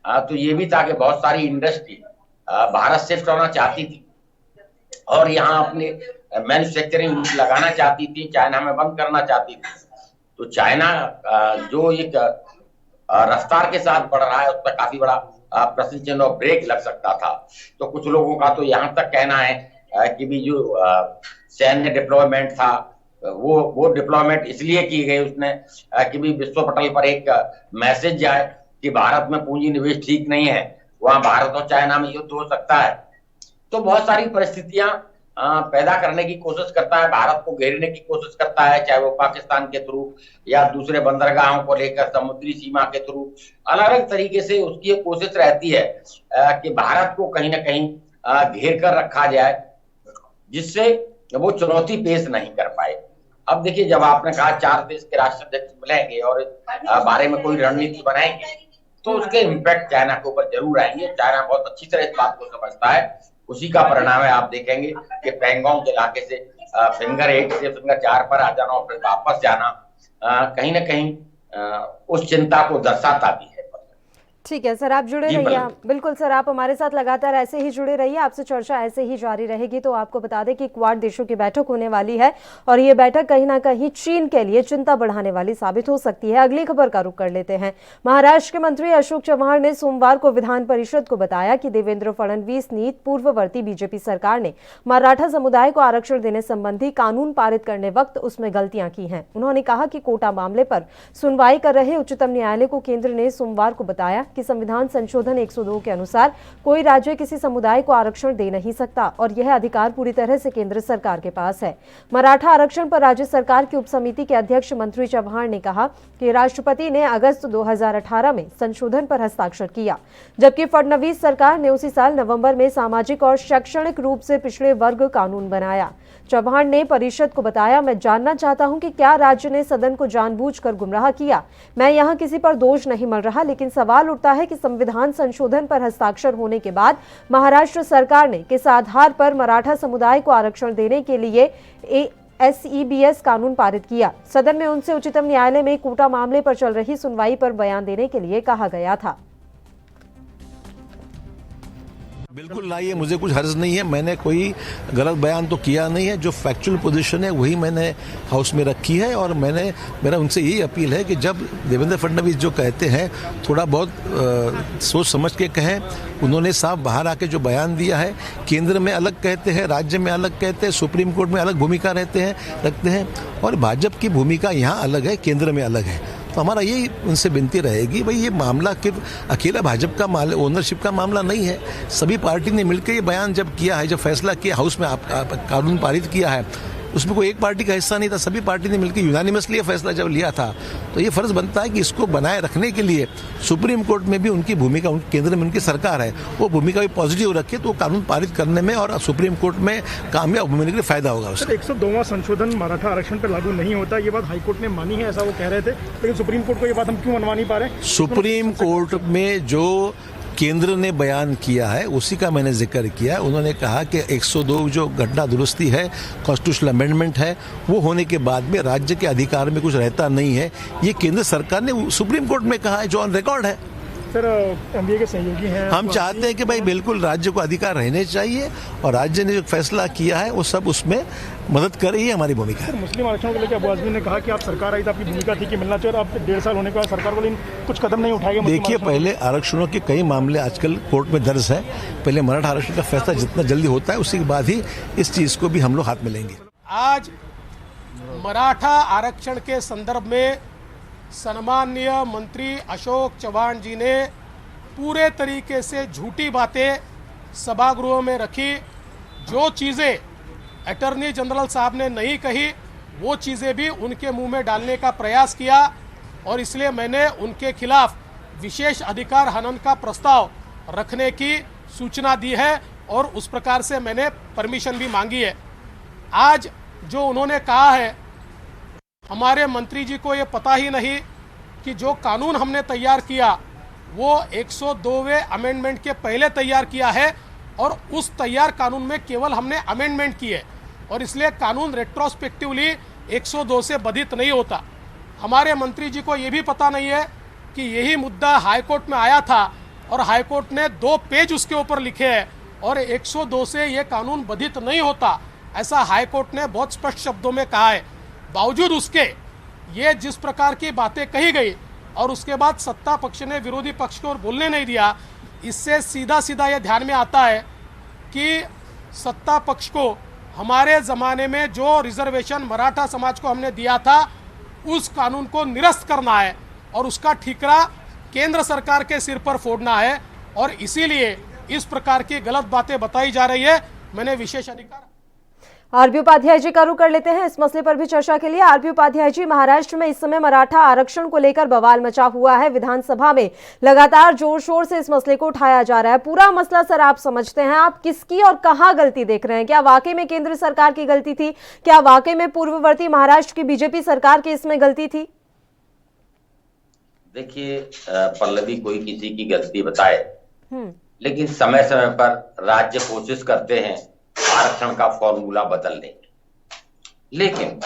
Speaker 12: तो ये भी था कि बहुत सारी इंडस्ट्री भारत शिफ्ट होना चाहती थी और यहाँ अपने मैन्युफैक्चरिंग लगाना चाहती थी, चाइना में बंद करना चाहती थी। तो चाइना जो एक रफ्तार के साथ बढ़ रहा है, उस पर काफी बड़ा प्रश्न चिन्ह और ब्रेक लग सकता था। तो कुछ लोगों का तो यहाँ तक कहना है कि भी जो सैन्य डिप्लॉयमेंट था, वो डिप्लॉयमेंट इसलिए की गई उसने कि भी विश्व पटल पर एक मैसेज जाए कि भारत में पूंजी निवेश ठीक नहीं है, वहां भारत और चाइना में युद्ध हो सकता है। तो बहुत सारी परिस्थितियां पैदा करने की कोशिश करता है, भारत को घेरने की कोशिश करता है, चाहे वो पाकिस्तान के थ्रू या दूसरे बंदरगाहों को लेकर समुद्री सीमा के थ्रू, अलग अलग तरीके से उसकी कोशिश रहती है कि भारत को कहीं ना कहीं घेर कर रखा जाए, जिससे वो चुनौती पेश नहीं कर पाए। अब देखिए, जब आपने कहा 4 देश के राष्ट्राध्यक्ष मिलेंगे और बारे में कोई रणनीति बनाएंगे, तो उसके इम्पैक्ट चाइना के ऊपर जरूर आएंगे। चाइना बहुत अच्छी तरह इस बात को समझता है, उसी का परिणाम है। आप देखेंगे कि पैंगोंग के इलाके से फिंगर 8 से फिंगर 4 पर आ जाना और फिर वापस जाना कहीं ना कहीं उस चिंता को दर्शाता भी है।
Speaker 1: ठीक है सर, आप जुड़े रहिए। बिल्कुल सर, आप हमारे साथ लगातार ऐसे ही जुड़े रहिए, आपसे चर्चा ऐसे ही जारी रहेगी। तो आपको बता दें कि क्वाड देशों की बैठक होने वाली है और ये बैठक कहीं ना कहीं चीन के लिए चिंता बढ़ाने वाली साबित हो सकती है। अगली खबर का रुख कर लेते हैं। महाराष्ट्र के मंत्री अशोक चव्हाण ने सोमवार को विधान परिषद को बताया कि देवेंद्र फडणवीस नीत पूर्ववर्ती बीजेपी सरकार ने मराठा समुदाय को आरक्षण देने संबंधी कानून पारित करने वक्त उसमें गलतियां की हैं। उन्होंने कहा कि कोटा मामले पर सुनवाई कर रहे उच्चतम न्यायालय को केंद्र ने सोमवार को बताया कि संविधान संशोधन 102 के अनुसार कोई राज्य किसी समुदाय को आरक्षण दे नहीं सकता और यह अधिकार पूरी तरह से केंद्र सरकार के पास है। मराठा आरक्षण पर राज्य सरकार की उपसमिति के अध्यक्ष मंत्री चव्हाण ने कहा कि राष्ट्रपति ने अगस्त 2018 में संशोधन पर हस्ताक्षर किया, जबकि फडणवीस सरकार ने उसी साल नवंबर में सामाजिक और शैक्षणिक रूप से पिछड़े वर्ग कानून बनाया। चव्हाण ने परिषद को बताया, मैं जानना चाहता हूं कि क्या राज्य ने सदन को जानबूझकर गुमराह किया। मैं यहां किसी पर दोष नहीं मल रहा, लेकिन सवाल उठता है कि संविधान संशोधन पर हस्ताक्षर होने के बाद महाराष्ट्र सरकार ने किस आधार पर मराठा समुदाय को आरक्षण देने के लिए SEBS कानून पारित किया। सदन में उनसे उच्चतम न्यायालय में कोटा मामले पर चल रही सुनवाई पर बयान देने के लिए कहा गया था।
Speaker 13: बिल्कुल लाइए, मुझे कुछ हर्ज नहीं है, मैंने कोई गलत बयान तो किया नहीं है। जो फैक्चुअल पोजीशन है वही मैंने हाउस में रखी है और मेरा उनसे यही अपील है कि जब देवेंद्र फडणवीस जो कहते हैं थोड़ा बहुत सोच समझ के कहें। उन्होंने साफ बाहर आके जो बयान दिया है, केंद्र में अलग कहते हैं, राज्य में अलग कहते हैं, सुप्रीम कोर्ट में अलग भूमिका रखते हैं और भाजपा की भूमिका यहाँ अलग है, केंद्र में अलग है। तो हमारा यही उनसे विनती रहेगी, भाई ये मामला सिर्फ अकेला भाजपा का ओनरशिप का मामला नहीं है। सभी पार्टी ने मिलकर ये बयान जब किया है, जब फैसला किया हाउस में कानून पारित किया है, उसमें कोई एक पार्टी का हिस्सा नहीं था, सभी पार्टी ने मिलकर यूनानिमसली फैसला जब लिया था। तो ये फर्ज बनता है कि इसको बनाए रखने के लिए सुप्रीम कोर्ट में भी उनकी भूमिका, केंद्र में उनकी सरकार है, वो भूमिका भी पॉजिटिव रखे तो कानून पारित करने में और सुप्रीम कोर्ट में कामयाब होने के लिए फायदा होगा उससे।
Speaker 14: 102वां संशोधन मराठा आरक्षण पर लागू नहीं होता, ये बात हाईकोर्ट ने मानी है, ऐसा वो कह रहे थे, लेकिन सुप्रीम कोर्ट को ये बात हम क्यों मनवा नहीं पा रहे?
Speaker 13: सुप्रीम कोर्ट में जो केंद्र ने बयान किया है उसी का मैंने जिक्र किया। उन्होंने कहा कि 102 जो घटना दुरुस्ती है, कॉन्स्टिट्यूशनल अमेंडमेंट है, वो होने के बाद में राज्य के अधिकार में कुछ रहता नहीं है। ये केंद्र सरकार ने सुप्रीम कोर्ट में कहा है, जो ऑन रिकॉर्ड है।
Speaker 14: सर, एमबीए के सहयोगी हैं,
Speaker 13: हम चाहते हैं कि भाई बिल्कुल राज्य को अधिकार रहने चाहिए और राज्य ने जो फैसला किया है वो सब उसमें मदद कर रही है, हमारी भूमिका है।
Speaker 14: मुस्लिम आरक्षण को लेकर अबू आजमी ने कहा कि आप सरकार आई तो आपकी भूमिका थी कि मिलना चाहिए, और आप 1.5 साल होने के बाद सरकार को कुछ कदम नहीं उठाएंगे।
Speaker 13: देखिए, पहले आरक्षणों के कई मामले आजकल कोर्ट में दर्ज है। पहले मराठा आरक्षण का फैसला जितना जल्दी होता है उसी के बाद ही इस चीज को भी हम लोग हाथ में लेंगे।
Speaker 15: आज मराठा आरक्षण के संदर्भ में सम्माननीय मंत्री अशोक चव्हाण जी ने पूरे तरीके से झूठी बातें सभागृह में रखी। जो चीज़ें अटॉर्नी जनरल साहब ने नहीं कही वो चीज़ें भी उनके मुंह में डालने का प्रयास किया और इसलिए मैंने उनके खिलाफ विशेष अधिकार हनन का प्रस्ताव रखने की सूचना दी है और उस प्रकार से मैंने परमिशन भी मांगी है। आज जो उन्होंने कहा है, हमारे मंत्री जी को ये पता ही नहीं कि जो कानून हमने तैयार किया वो 102वें अमेंडमेंट के पहले तैयार किया है और उस तैयार कानून में केवल हमने अमेंडमेंट की है और इसलिए कानून रेट्रोस्पेक्टिवली 102 से बाधित नहीं होता। हमारे मंत्री जी को ये भी पता नहीं है कि यही मुद्दा हाईकोर्ट में आया था और हाईकोर्ट ने 2 पेज उसके ऊपर लिखे हैं और 102 से ये कानून बाधित नहीं होता, ऐसा हाईकोर्ट ने बहुत स्पष्ट शब्दों में कहा है। बावजूद उसके ये जिस प्रकार की बातें कही गई और उसके बाद सत्ता पक्ष ने विरोधी पक्ष को बोलने नहीं दिया, इससे सीधा सीधा ये ध्यान में आता है कि सत्ता पक्ष को हमारे ज़माने में जो रिजर्वेशन मराठा समाज को हमने दिया था उस कानून को निरस्त करना है और उसका ठीकरा केंद्र सरकार के सिर पर फोड़ना है और इसीलिए इस प्रकार की गलत बातें बताई जा रही है। मैंने विशेष अधिकार
Speaker 1: आरपी उपाध्याय जी का रुख कर लेते हैं इस मसले पर भी चर्चा के लिए। आरपी उपाध्याय जी, महाराष्ट्र में इस समय मराठा आरक्षण को लेकर बवाल मचा हुआ है। विधानसभा में लगातार जोर शोर से इस मसले को उठाया जा रहा है। पूरा मसला सर आप समझते हैं, आप किसकी और कहां गलती देख रहे हैं? क्या वाकई में केंद्र सरकार की गलती थी? क्या वाकई में पूर्ववर्ती महाराष्ट्र की बीजेपी सरकार की इसमें गलती थी?
Speaker 12: देखिए पल्लवी, कोई किसी की गलती बताए, लेकिन समय समय पर राज्य कोशिश करते हैं आरक्षण का फॉर्मूला बदलने की, लेकिन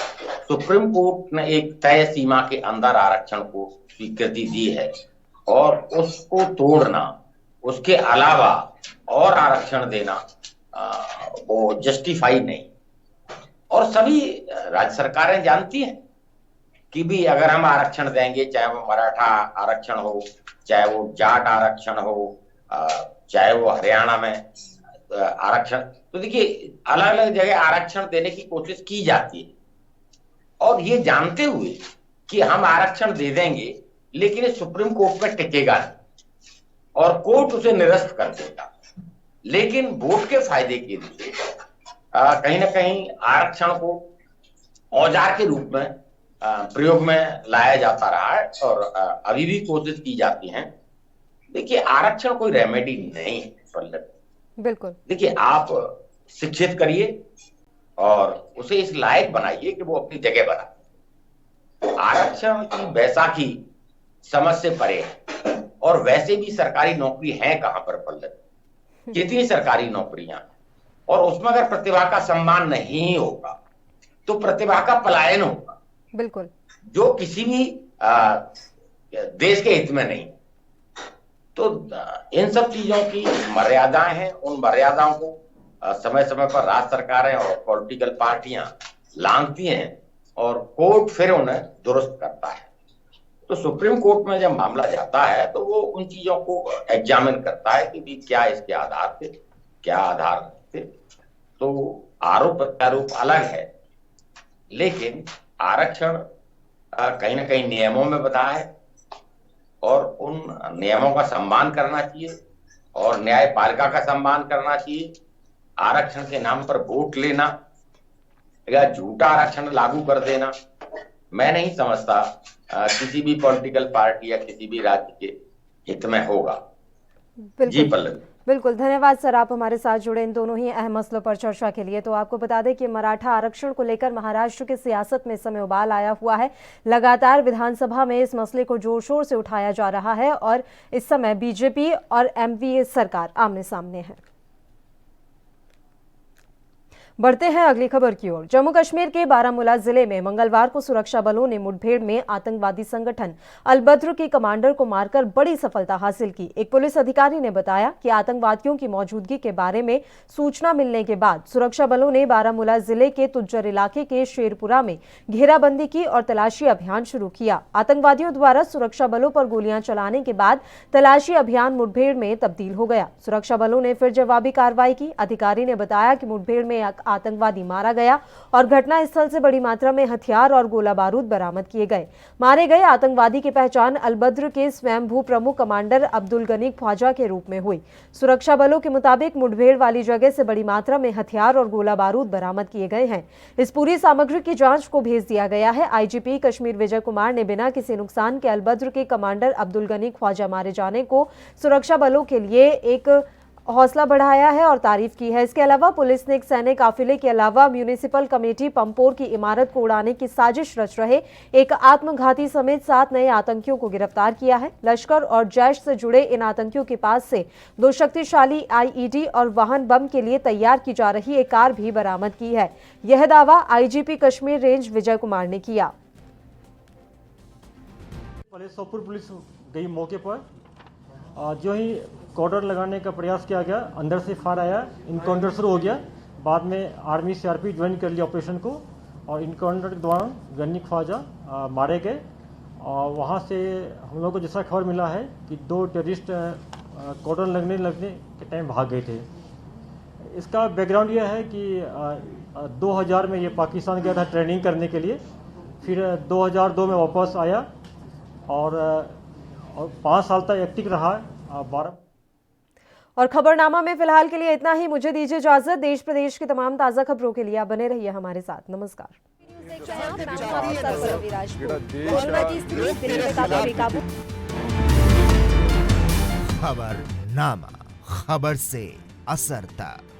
Speaker 12: सुप्रीम कोर्ट ने एक तय सीमा के अंदर आरक्षण को स्वीकृति दी है और उसको तोड़ना, उसके अलावा और आरक्षण देना वो जस्टिफाई नहीं। और सभी राज्य सरकारें जानती हैं कि भी अगर हम आरक्षण देंगे, चाहे वो मराठा आरक्षण हो, चाहे वो जाट आरक्षण हो, चाहे वो हरियाणा में आरक्षण, तो देखिए अलग अलग जगह आरक्षण देने की कोशिश की जाती है और ये जानते हुए कि हम आरक्षण दे देंगे लेकिन ये सुप्रीम कोर्ट में टिकेगा नहीं और कोर्ट उसे निरस्त कर देगा। लेकिन वोट के फायदे के लिए कहीं ना कहीं आरक्षण को औजार के रूप में प्रयोग में लाया जाता रहा है और अभी भी कोशिश की जाती है। देखिए आरक्षण कोई रेमेडी नहीं है पल्लवी।
Speaker 1: बिल्कुल।
Speaker 12: देखिए आप शिक्षित करिए और उसे इस लायक बनाइए कि वो अपनी जगह बनाए। आरक्षण की बैसाखी समझ से परे है और वैसे भी सरकारी नौकरी है कहां पर पल्लवी? कितनी सरकारी नौकरियां, और उसमें अगर प्रतिभा का सम्मान नहीं होगा तो प्रतिभा का पलायन होगा।
Speaker 1: बिल्कुल। जो
Speaker 12: किसी भी देश के हित में नहीं। तो इन सब चीजों की मर्यादाएं हैं, उन मर्यादाओं को समय समय पर राज्य सरकारें और पॉलिटिकल पार्टियां लांघती हैं और कोर्ट फिर उन्हें दुरुस्त करता है। तो सुप्रीम कोर्ट में जब मामला जाता है तो वो उन चीजों को एग्जामिन करता है कि भी क्या इसके आधार थे, क्या आधार थे। तो आरोप प्रत्यारोप अलग है, लेकिन आरक्षण कहीं ना कहीं नियमों में बंधा है और उन नियमों का सम्मान करना चाहिए और न्यायपालिका का सम्मान करना चाहिए। आरक्षण के नाम पर वोट लेना या झूठा आरक्षण लागू कर देना, मैं नहीं समझता किसी भी पॉलिटिकल पार्टी या किसी भी राज्य के हित में होगा। जी पल्लवी।
Speaker 1: बिल्कुल, धन्यवाद सर, आप हमारे साथ जुड़े इन दोनों ही अहम मसलों पर चर्चा के लिए। तो आपको बता दें कि मराठा आरक्षण को लेकर महाराष्ट्र की सियासत में इस समय उबाल आया हुआ है। लगातार विधानसभा में इस मसले को जोर शोर से उठाया जा रहा है और इस समय बीजेपी और एमवीए सरकार आमने सामने है। बढ़ते हैं अगली खबर की ओर। जम्मू कश्मीर के बारामूला जिले में मंगलवार को सुरक्षा बलों ने मुठभेड़ में आतंकवादी संगठन अलबद्र के कमांडर को मारकर बड़ी सफलता हासिल की। एक पुलिस अधिकारी ने बताया कि आतंकवादियों की मौजूदगी के बारे में सूचना मिलने के बाद सुरक्षा बलों ने बारामूला जिले के तुज्जर इलाके के शेरपुरा में घेराबंदी की और तलाशी अभियान शुरू किया। आतंकवादियों द्वारा सुरक्षा बलों पर गोलियां चलाने के बाद तलाशी अभियान मुठभेड़ में तब्दील हो गया। सुरक्षा बलों ने फिर जवाबी कार्रवाई की। अधिकारी ने बताया कि मुठभेड़ में आतंकवादी मारा गया और घटनास्थल से बड़ी मात्रा में हथियार और गोला बारूद बरामद किए गए। मारे गए आतंकवादी की पहचान अलबद्र के स्वयंभू प्रमुख कमांडर अब्दुल गनी ख्वाजा के रूप में हुई। सुरक्षा बलों के मुताबिक मुठभेड़ वाली जगह से बड़ी मात्रा में हथियार और गोला बारूद बरामद किए गए हैं। इस पूरी सामग्री की जांच को भेज दिया गया है। आईजीपी कश्मीर विजय कुमार ने बिना किसी नुकसान के अलबद्र के कमांडर अब्दुल गनी ख्वाजा मारे जाने को सुरक्षा बलों के लिए एक हौसला बढ़ाया है और तारीफ की है। इसके अलावा पुलिस ने एक सैन्य काफिले के अलावा म्यूनिसिपल कमेटी पंपोर की इमारत को उड़ाने की साजिश रच रहे एक आत्मघाती समेत 7 नए आतंकियों को गिरफ्तार किया है। लश्कर और जैश से जुड़े इन आतंकियों के पास से 2 शक्तिशाली आईईडी और वाहन बम के लिए तैयार की जा रही एक कार भी बरामद की है। यह दावा आईजीपी कश्मीर रेंज विजय कुमार ने किया।
Speaker 14: सोपुर पुलिस गई मौके पर, जो ही कॉर्डर लगाने का प्रयास किया गया, अंदर से फायर आया, इनकाउंटर शुरू हो गया। बाद में आर्मी सीआरपी ज्वाइन कर लिया ऑपरेशन को और इनकाउंटर के दौरान गन्नी ख्वाजा मारे गए। और वहाँ से हम लोग को जैसा खबर मिला है कि 2 टेररिस्ट कॉर्डर लगने के टाइम भाग गए थे। इसका बैकग्राउंड यह है कि 2000 में ये पाकिस्तान गया था ट्रेनिंग करने के लिए, फिर 2002 में वापस आया और 5 साल तक एक्टिव रहा।
Speaker 1: और खबरनामा में फिलहाल के लिए इतना ही। मुझे दीजिए इजाजत। देश प्रदेश की तमाम ताजा खबरों के लिए आप बने रहिए हमारे साथ। नमस्कार।
Speaker 11: खबरनामा, खबर से असर तक।